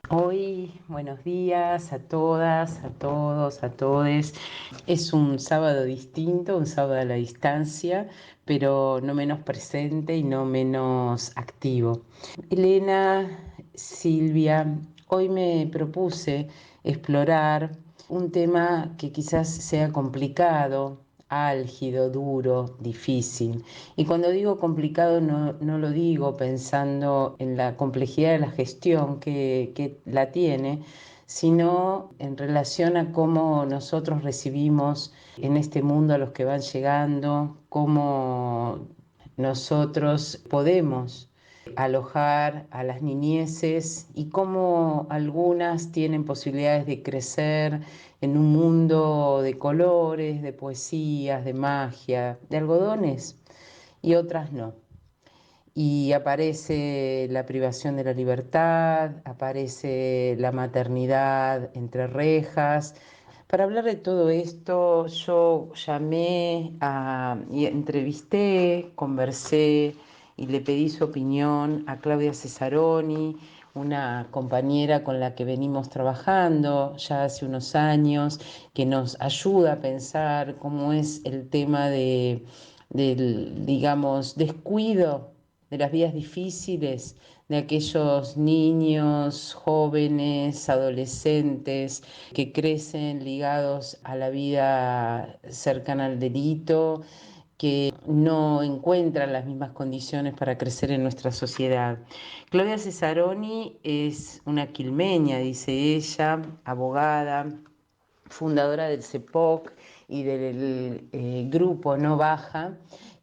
Hoy, buenos días a todas, a todos, a todes. Es un sábado distinto, un sábado a la distancia, pero no menos presente y no menos activo. Elena, Silvia, hoy me propuse explorar un tema que quizás sea complicado, álgido, duro, difícil. Y cuando digo complicado no lo digo pensando en la complejidad de la gestión que la tiene, sino en relación a cómo nosotros recibimos en este mundo a los que van llegando, cómo nosotros podemos alojar a las niñeces y cómo algunas tienen posibilidades de crecer en un mundo de colores, de poesías, de magia, de algodones y otras no. Y aparece la privación de la libertad, aparece la maternidad entre rejas. Para hablar de todo esto, yo y entrevisté, conversé y le pedí su opinión a Claudia Cesaroni, una compañera con la que venimos trabajando ya hace unos años, que nos ayuda a pensar cómo es el tema del, digamos, descuido de las vías difíciles de aquellos niños, jóvenes, adolescentes que crecen ligados a la vida cercana al delito, que no encuentran las mismas condiciones para crecer en nuestra sociedad. Claudia Cesaroni es una quilmeña, dice ella, abogada, fundadora del CEPOC y del grupo No Baja,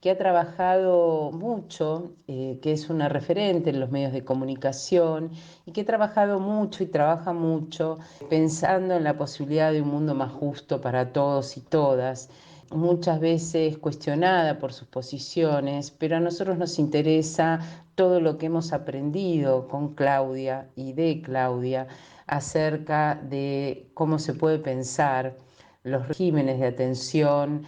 que ha trabajado mucho, que es una referente en los medios de comunicación y que ha trabajado mucho y trabaja mucho pensando en la posibilidad de un mundo más justo para todos y todas, muchas veces cuestionada por sus posiciones, pero a nosotros nos interesa todo lo que hemos aprendido con Claudia y de Claudia acerca de cómo se puede pensar los regímenes de atención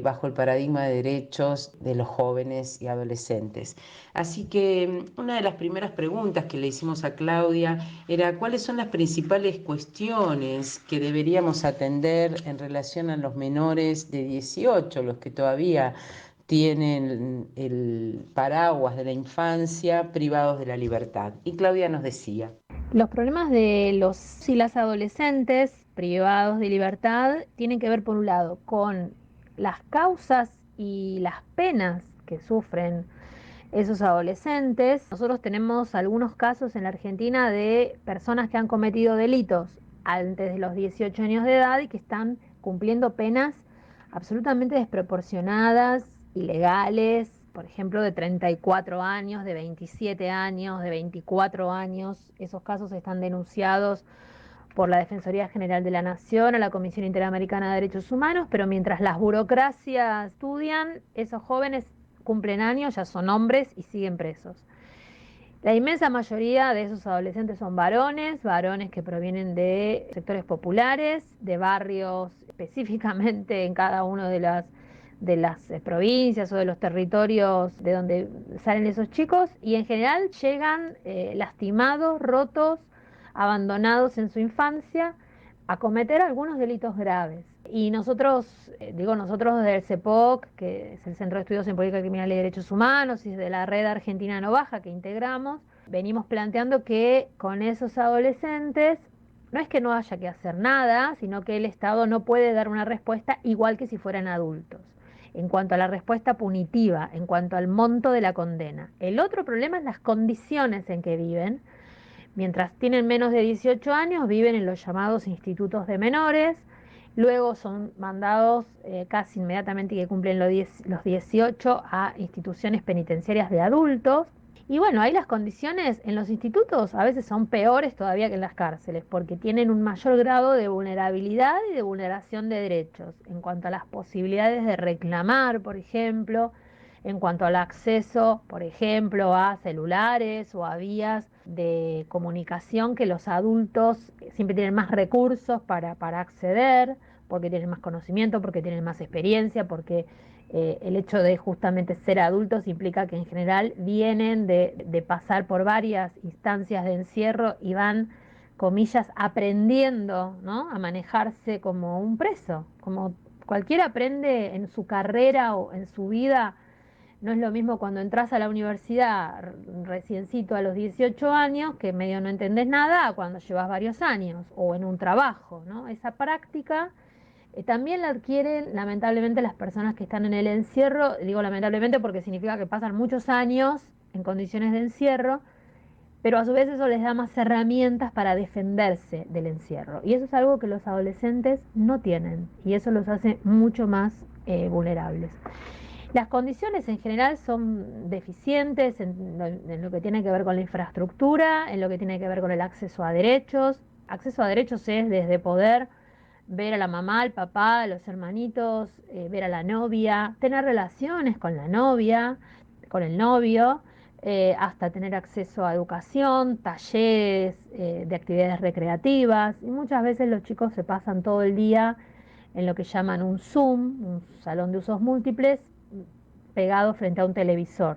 bajo el paradigma de derechos de los jóvenes y adolescentes. Así que una de las primeras preguntas que le hicimos a Claudia era cuáles son las principales cuestiones que deberíamos atender en relación a los menores de 18, los que todavía tienen el paraguas de la infancia privados de la libertad. Y Claudia nos decía: Los problemas de los y las adolescentes privados de libertad tienen que ver, por un lado, con las causas y las penas que sufren esos adolescentes. Nosotros tenemos algunos casos en la Argentina de personas que han cometido delitos antes de los 18 años de edad y que están cumpliendo penas absolutamente desproporcionadas, ilegales, por ejemplo, de 34 años, de 27 años, de 24 años. Esos casos están denunciados por la Defensoría General de la Nación a la Comisión Interamericana de Derechos Humanos, pero mientras las burocracias estudian, esos jóvenes cumplen años, ya son hombres y siguen presos. La inmensa mayoría de esos adolescentes son varones, varones que provienen de sectores populares, de barrios específicamente en cada una de las provincias o de los territorios de donde salen esos chicos, y en general llegan lastimados, rotos, abandonados en su infancia a cometer algunos delitos graves. Y nosotros, digo nosotros del CEPOC, que es el Centro de Estudios en Política Criminal y Derechos Humanos, y de la Red Argentina No Baja que integramos, venimos planteando que con esos adolescentes no es que no haya que hacer nada, sino que el Estado no puede dar una respuesta igual que si fueran adultos, en cuanto a la respuesta punitiva, en cuanto al monto de la condena. El otro problema es las condiciones en que viven. Mientras tienen menos de 18 años, viven en los llamados institutos de menores, luego son mandados casi inmediatamente que cumplen los 18 a instituciones penitenciarias de adultos. Y bueno, ahí las condiciones en los institutos a veces son peores todavía que en las cárceles, porque tienen un mayor grado de vulnerabilidad y de vulneración de derechos, en cuanto a las posibilidades de reclamar, por ejemplo, en cuanto al acceso, por ejemplo, a celulares o a vías de comunicación que los adultos siempre tienen más recursos para acceder, porque tienen más conocimiento, porque tienen más experiencia, porque el hecho de justamente ser adultos implica que en general vienen de pasar por varias instancias de encierro y van comillas, aprendiendo, ¿no? A manejarse como un preso, como cualquiera aprende en su carrera o en su vida. No es lo mismo cuando entras a la universidad reciencito a los 18 años, que medio no entendés nada, a cuando llevas varios años, o en un trabajo, ¿no? Esa práctica también la adquieren lamentablemente las personas que están en el encierro. Digo lamentablemente porque significa que pasan muchos años en condiciones de encierro, pero a su vez eso les da más herramientas para defenderse del encierro. Y eso es algo que los adolescentes no tienen, y eso los hace mucho más vulnerables. Las condiciones en general son deficientes en lo que tiene que ver con la infraestructura, en lo que tiene que ver con el acceso a derechos. Acceso a derechos es desde poder ver a la mamá, al papá, a los hermanitos, ver a la novia, tener relaciones con la novia, con el novio, hasta tener acceso a educación, talleres de actividades recreativas. Y muchas veces los chicos se pasan todo el día en lo que llaman un Zoom, un salón de usos múltiples, pegado frente a un televisor.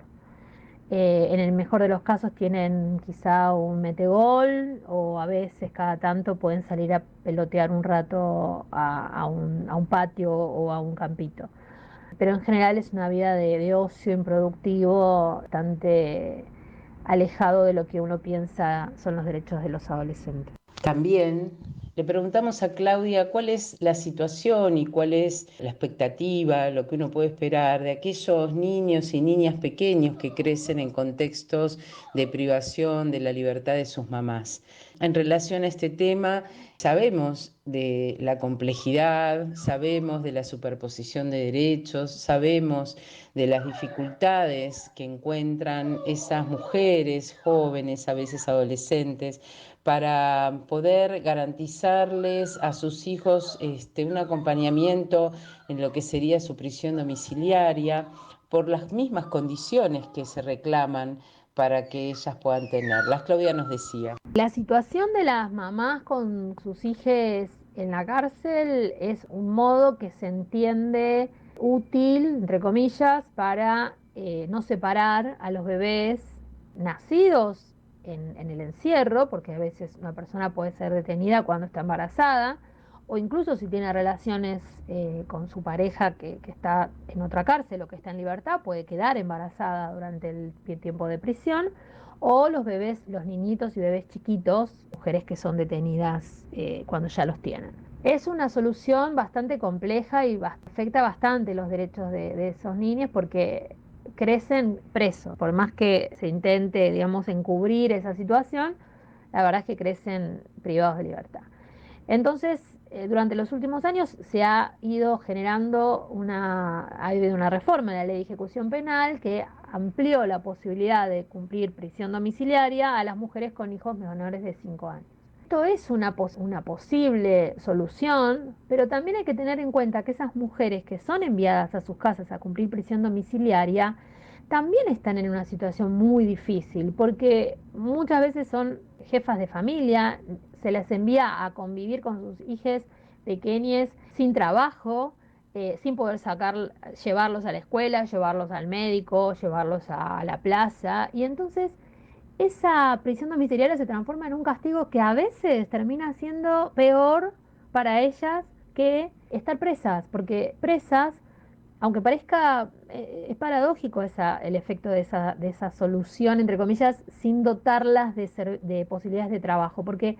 En el mejor de los casos tienen quizá un metegol, o a veces cada tanto pueden salir a pelotear un rato a un patio o a un campito. Pero en general es una vida de ocio improductivo, bastante alejado de lo que uno piensa son los derechos de los adolescentes. También le preguntamos a Claudia cuál es la situación y cuál es la expectativa, lo que uno puede esperar de aquellos niños y niñas pequeños que crecen en contextos de privación de la libertad de sus mamás. En relación a este tema, sabemos de la complejidad, sabemos de la superposición de derechos, sabemos de las dificultades que encuentran esas mujeres jóvenes, a veces adolescentes, para poder garantizarles a sus hijos un acompañamiento en lo que sería su prisión domiciliaria, por las mismas condiciones que se reclaman para que ellas puedan tenerlas. Claudia nos decía. La situación de las mamás con sus hijos en la cárcel es un modo que se entiende útil, entre comillas, para no separar a los bebés nacidos en el encierro, porque a veces una persona puede ser detenida cuando está embarazada, o incluso si tiene relaciones con su pareja que está en otra cárcel o que está en libertad, puede quedar embarazada durante el tiempo de prisión, o los bebés, los niñitos y bebés chiquitos, mujeres que son detenidas cuando ya los tienen. Es una solución bastante compleja y afecta bastante los derechos de esos niños, porque crecen presos. Por más que se intente, digamos, encubrir esa situación, la verdad es que crecen privados de libertad. Entonces, durante los últimos años se ha ido generando ha habido una reforma de la ley de ejecución penal que amplió la posibilidad de cumplir prisión domiciliaria a las mujeres con hijos menores de 5 años. Esto es una posible solución, pero también hay que tener en cuenta que esas mujeres que son enviadas a sus casas a cumplir prisión domiciliaria también están en una situación muy difícil, porque muchas veces son jefas de familia, se les envía a convivir con sus hijos pequeños sin trabajo, sin poder llevarlos a la escuela, llevarlos al médico, llevarlos a la plaza, y entonces esa prisión domiciliaria se transforma en un castigo que a veces termina siendo peor para ellas que estar presas, porque presas, aunque parezca, es paradójico el efecto de esa solución, entre comillas, sin dotarlas de posibilidades de trabajo, porque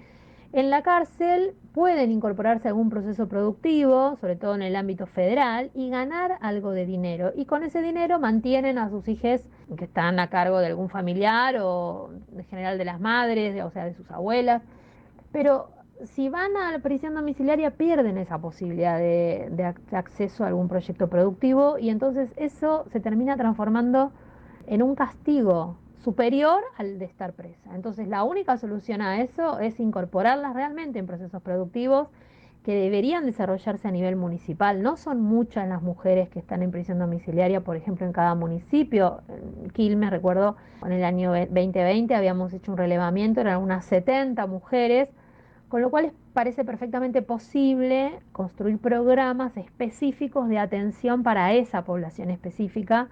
en la cárcel pueden incorporarse a algún proceso productivo, sobre todo en el ámbito federal, y ganar algo de dinero. Y con ese dinero mantienen a sus hijos que están a cargo de algún familiar, o en general de las madres, o sea, de sus abuelas. Pero si van a la prisión domiciliaria pierden esa posibilidad de acceso a algún proyecto productivo, y entonces eso se termina transformando en un castigo superior al de estar presa. Entonces la única solución a eso es incorporarlas realmente en procesos productivos que deberían desarrollarse a nivel municipal. No son muchas las mujeres que están en prisión domiciliaria, por ejemplo, en cada municipio. En Quilmes, recuerdo, en el año 2020 habíamos hecho un relevamiento, eran unas 70 mujeres, con lo cual parece perfectamente posible construir programas específicos de atención para esa población específica,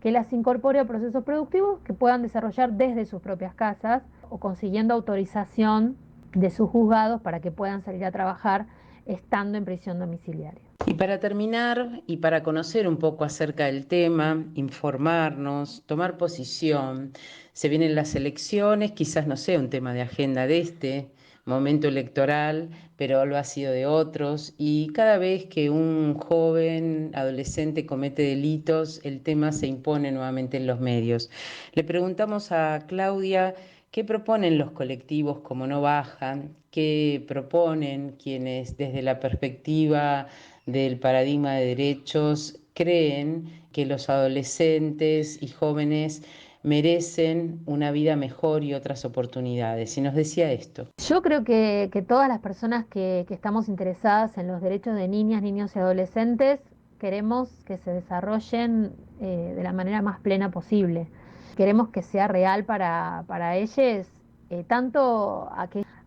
que las incorpore a procesos productivos que puedan desarrollar desde sus propias casas o consiguiendo autorización de sus juzgados para que puedan salir a trabajar estando en prisión domiciliaria. Y para terminar, y para conocer un poco acerca del tema, informarnos, tomar posición, se vienen las elecciones, quizás no sea un tema de agenda de este momento electoral, pero lo ha sido de otros, y cada vez que un joven adolescente comete delitos, el tema se impone nuevamente en los medios. Le preguntamos a Claudia qué proponen los colectivos como No Bajan, qué proponen quienes desde la perspectiva del paradigma de derechos creen que los adolescentes y jóvenes merecen una vida mejor y otras oportunidades. Y nos decía esto. Yo creo que todas las personas que estamos interesadas en los derechos de niñas, niños y adolescentes queremos que se desarrollen de la manera más plena posible. Queremos que sea real para ellos, tanto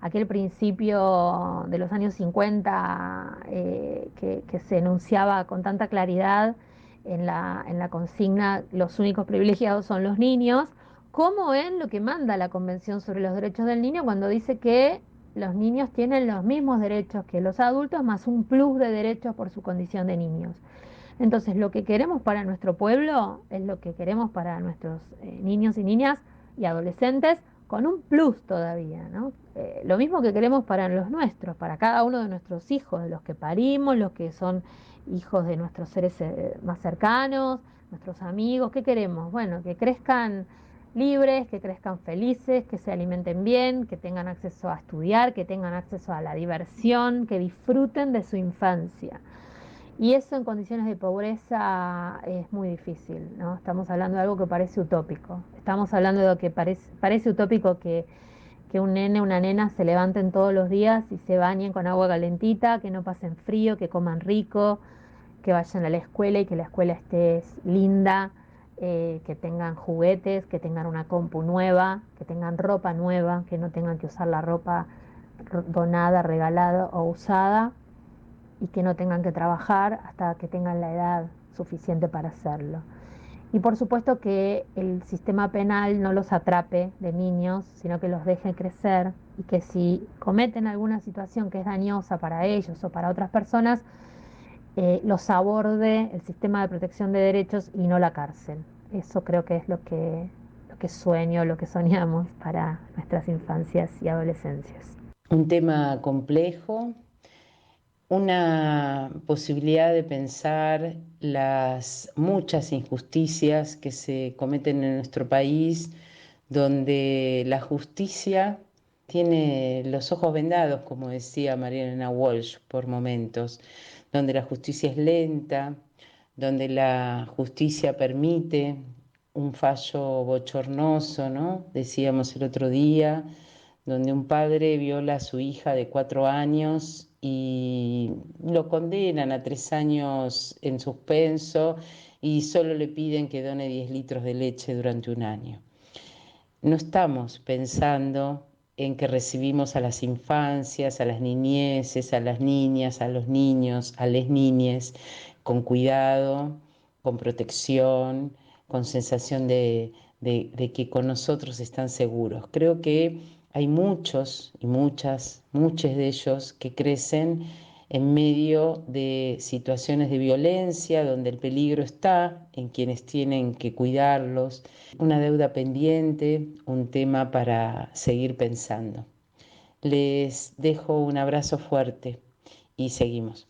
aquel principio de los años 50 que se enunciaba con tanta claridad en la consigna, los únicos privilegiados son los niños, como en lo que manda la Convención sobre los Derechos del Niño cuando dice que los niños tienen los mismos derechos que los adultos, más un plus de derechos por su condición de niños. Entonces, lo que queremos para nuestro pueblo es lo que queremos para nuestros niños y niñas y adolescentes, con un plus todavía, ¿no? Lo mismo que queremos para los nuestros, para cada uno de nuestros hijos, de los que parimos, los que son hijos de nuestros seres más cercanos, nuestros amigos. ¿Qué queremos? Bueno, que crezcan libres, que crezcan felices, que se alimenten bien, que tengan acceso a estudiar, que tengan acceso a la diversión, que disfruten de su infancia. Y eso en condiciones de pobreza es muy difícil, ¿no? Estamos hablando de algo que parece utópico. Estamos hablando de lo que parece utópico que un nene, una nena se levanten todos los días y se bañen con agua calentita, que no pasen frío, que coman rico, que vayan a la escuela y que la escuela esté linda, que tengan juguetes, que tengan una compu nueva, que tengan ropa nueva, que no tengan que usar la ropa donada, regalada o usada y que no tengan que trabajar hasta que tengan la edad suficiente para hacerlo. Y por supuesto que el sistema penal no los atrape de niños, sino que los deje crecer y que si cometen alguna situación que es dañosa para ellos o para otras personas, los aborde el sistema de protección de derechos y no la cárcel. Eso creo que es lo que sueño, lo que soñamos para nuestras infancias y adolescencias. Un tema complejo, una posibilidad de pensar las muchas injusticias que se cometen en nuestro país, donde la justicia tiene los ojos vendados, como decía Mariana Walsh, por momentos, donde la justicia es lenta, donde la justicia permite un fallo bochornoso, ¿no? Decíamos el otro día, donde un padre viola a su hija de 4 años y lo condenan a 3 años en suspenso y solo le piden que done 10 litros de leche durante un año. No estamos pensando en que recibimos a las infancias, a las niñeces, a las niñas, a los niños, a las niñes, con cuidado, con protección, con sensación de que con nosotros están seguros. Creo que hay muchos y muchos de ellos que crecen en medio de situaciones de violencia, donde el peligro está en quienes tienen que cuidarlos, una deuda pendiente, un tema para seguir pensando. Les dejo un abrazo fuerte y seguimos.